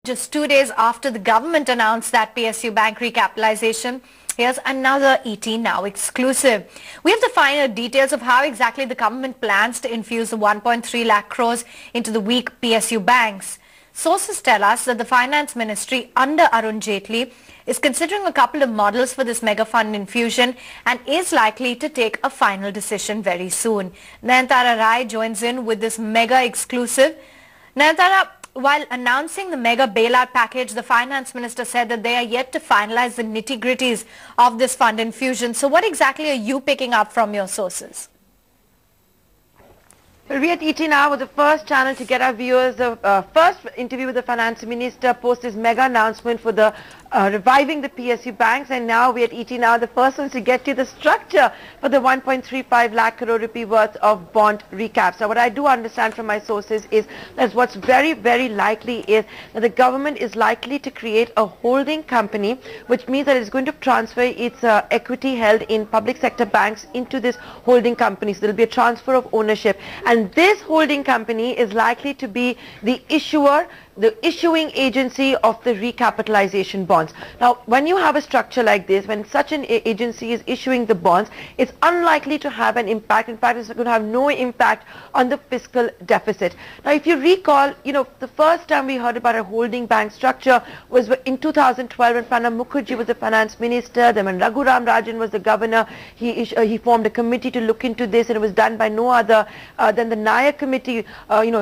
Just 2 days after the government announced that PSU bank recapitalization, here's another ET Now exclusive. We have the finer details of how exactly the government plans to infuse the 1.3 lakh crores into the weak PSU banks. Sources tell us that the Finance Ministry under Arun Jaitley is considering a couple of models for this mega fund infusion and is likely to take a final decision very soon. Nayantara Rai joins in with this mega exclusive. Nayantara, while announcing the mega bailout package, the finance minister said that they are yet to finalize the nitty-gritties of this fund infusion. So what exactly are you picking up from your sources? Well, we at ET Now were the first channel to get our viewers the first interview with the finance minister post his mega announcement for the reviving the PSU banks, and now we at ET Now the first ones to get to the structure for the 1.35 lakh crore rupee worth of bond recaps. So what I do understand from my sources is that what's very, very likely is that the government is likely to create a holding company, which means that it's going to transfer its equity held in public sector banks into this holding company. So there will be a transfer of ownership, and this holding company is likely to be the issuer, the issuing agency of the recapitalization bonds. Now, when you have a structure like this, when such an agency is issuing the bonds, it's unlikely to have an impact. In fact, it's going to have no impact on the fiscal deficit. Now, if you recall, the first time we heard about a holding bank structure was in 2012 when Pranab Mukherjee was the finance minister. Then when Raghuram Rajan was the governor, he formed a committee to look into this, and it was done by no other than the Nayak committee.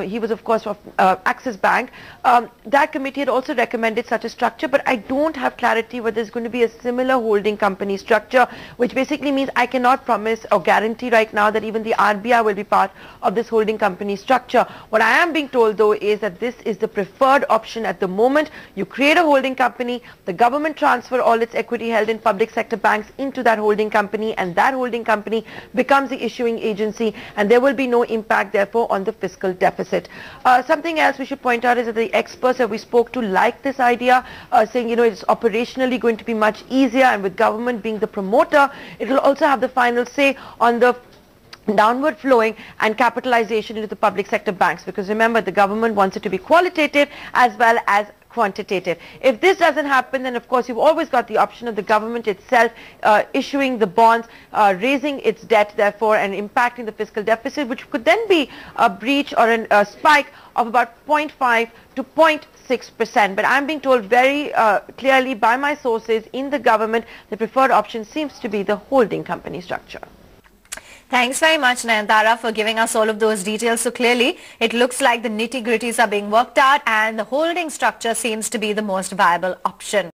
He was, of course, of Axis Bank. That committee had also recommended such a structure, but I don't have clarity whether there's going to be a similar holding company structure, which basically means I cannot promise or guarantee right now that even the RBI will be part of this holding company structure. What I am being told, though, is that this is the preferred option at the moment. You create a holding company, the government transfer all its equity held in public sector banks into that holding company, and that holding company becomes the issuing agency, and there will be no impact, therefore, on the fiscal deficit. Something else we should point out is that the experts that we spoke to like this idea, saying, it's operationally going to be much easier, and with government being the promoter, it will also have the final say on the downward flowing and capitalization into the public sector banks, because remember, the government wants it to be qualitative as well as quantitative. If this doesn't happen, then of course you've always got the option of the government itself issuing the bonds, raising its debt, therefore, and impacting the fiscal deficit, which could then be a breach or a spike of about 0.5 to 0.6%. But I'm being told very clearly by my sources in the government, the preferred option seems to be the holding company structure. Thanks very much, Nayantara, for giving us all of those details. So clearly, it looks like the nitty-gritties are being worked out and the holding structure seems to be the most viable option.